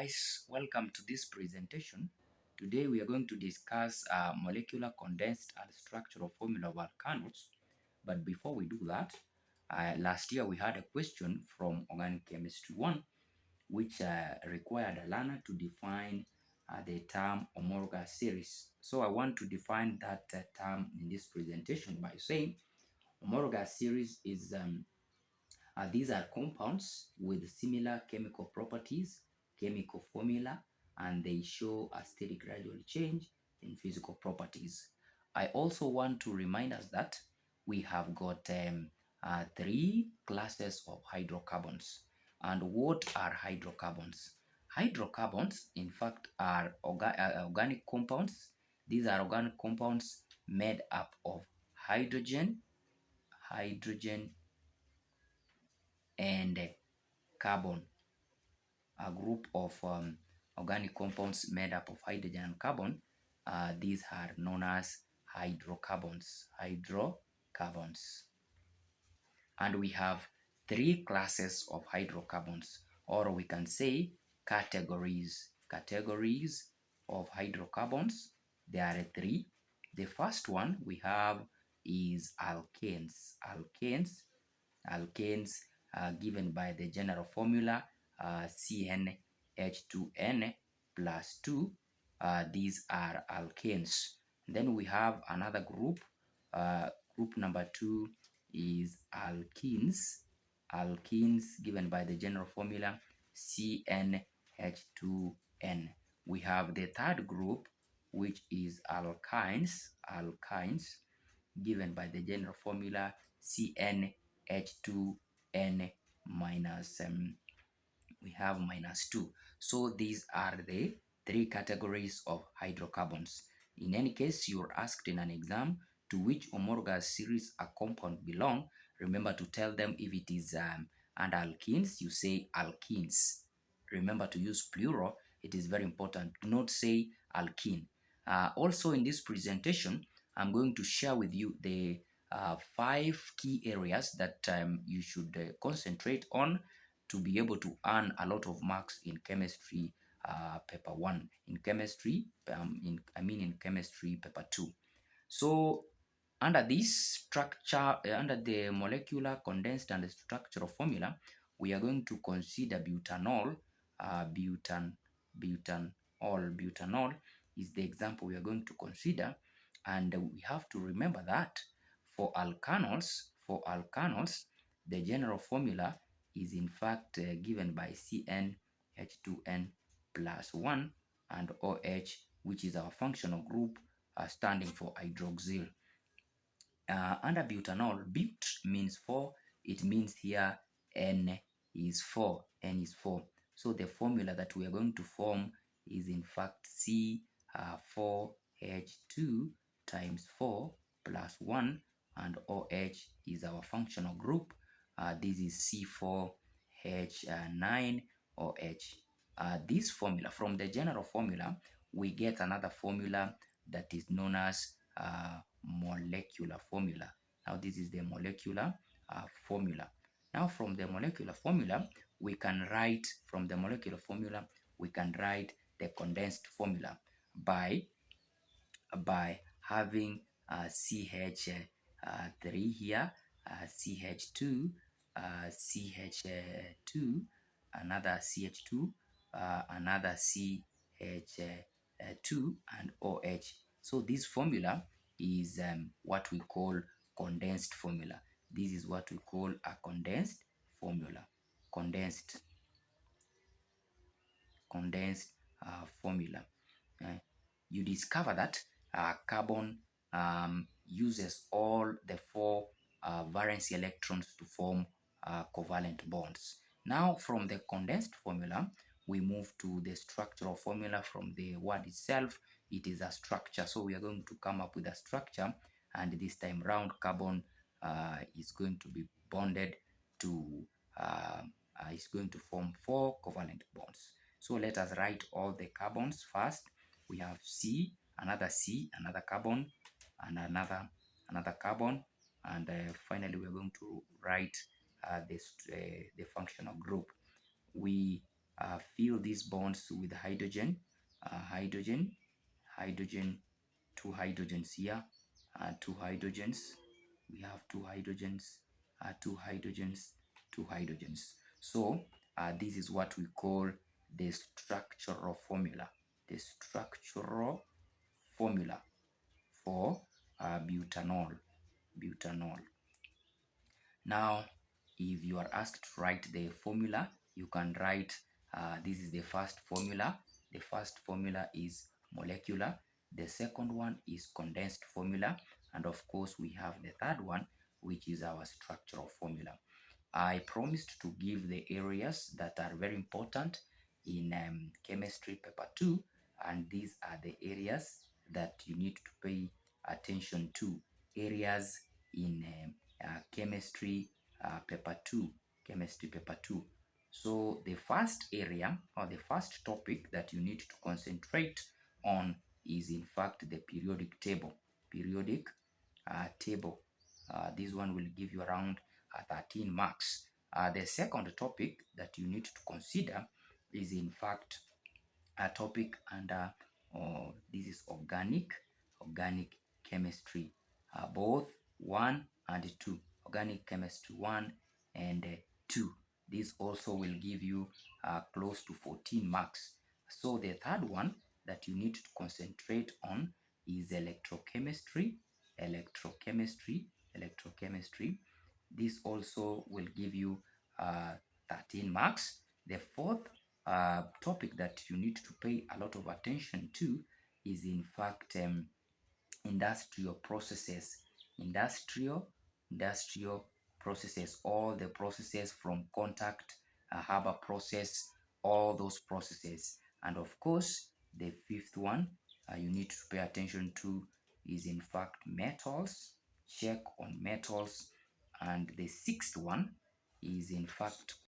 guys, welcome to this presentation. Today we are going to discuss molecular condensed and structural formula of alkanols. But before we do that, last year we had a question from Organic Chemistry 1 which required a learner to define the term homologous series. So I want to define that term in this presentation by saying homologous series is these are compounds with similar chemical properties, chemical formula, and they show a steady gradual change in physical properties. I also want to remind us that we have got three classes of hydrocarbons. And what are hydrocarbons? Hydrocarbons, in fact, are organic compounds. These are organic compounds made up of hydrogen, and carbon, a group of organic compounds made up of hydrogen and carbon. These are known as hydrocarbons. And we have three classes of hydrocarbons, or we can say categories of hydrocarbons. There are three. The first one we have is alkanes. Alkanes given by the general formula CnH2n plus 2. These are alkanes. Then we have another group. Group number 2 is alkenes. Alkenes given by the general formula CnH2n. We have the third group, which is alkynes given by the general formula CnH2n minus we have minus 2. So these are the three categories of hydrocarbons. In any case, you're asked in an exam to which homologous series a compound belong. Remember to tell them if it is under alkenes, you say alkenes. Remember to use plural. It is very important. Do not say alkene. Also in this presentation, I'm going to share with you the 5 key areas that you should concentrate on to be able to earn a lot of marks in chemistry paper 1. In chemistry, in chemistry paper 2. So under this structure, under the molecular, condensed, and structural formula, we are going to consider butanol. Butanol is the example we are going to consider, and we have to remember that for alkanols, the general formula is in fact given by CnH2n plus 1 and OH, which is our functional group standing for hydroxyl. Under butanol, but means 4. It means here N is 4. So the formula that we are going to form is in fact C4H2 times 4 plus 1, and OH is our functional group. This is C4H9OH. This formula, from the general formula, we get another formula that is known as molecular formula. Now this is the molecular formula. Now from the molecular formula, we can write the condensed formula by having CH3 here, CH2, CH2, another CH2, another CH2, and OH. So this formula is what we call condensed formula. This is what we call a condensed formula. Condensed formula. You discover that carbon uses all the 4 valency electrons to form covalent bonds. Now from the condensed formula, we move to the structural formula. From the word itself, it is a structure. So we are going to come up with a structure, and this time round carbon is going to be bonded to, is going to form 4 covalent bonds. So let us write all the carbons first. We have another carbon, and another carbon, and finally we are going to write the functional group. We fill these bonds with hydrogen, hydrogen, hydrogen, two hydrogens here, two hydrogens. We have two hydrogens, two hydrogens, two hydrogens. So this is what we call the structural formula. The structural formula for butanol. Butanol. Now, if you are asked to write the formula, you can write, this is the first formula. The first formula is molecular. The second one is condensed formula. And of course, we have the third one, which is our structural formula. I promised to give the areas that are very important in chemistry paper 2, and these are the areas that you need to pay attention to. Areas in chemistry paper 2, chemistry paper 2. So the first area or the first topic that you need to concentrate on is in fact the periodic table. Periodic table. This one will give you around 13 marks. The second topic that you need to consider is in fact a topic under this is organic chemistry, both 1 and 2, organic chemistry 1 and 2. This also will give you close to 14 marks. So the third one that you need to concentrate on is electrochemistry. This also will give you 13 marks. The fourth topic that you need to pay a lot of attention to is in fact industrial processes. Industrial processes, all the processes from contact, Haber process, all those processes. And of course, the fifth one you need to pay attention to is in fact metals. Check on metals. And the sixth one is in fact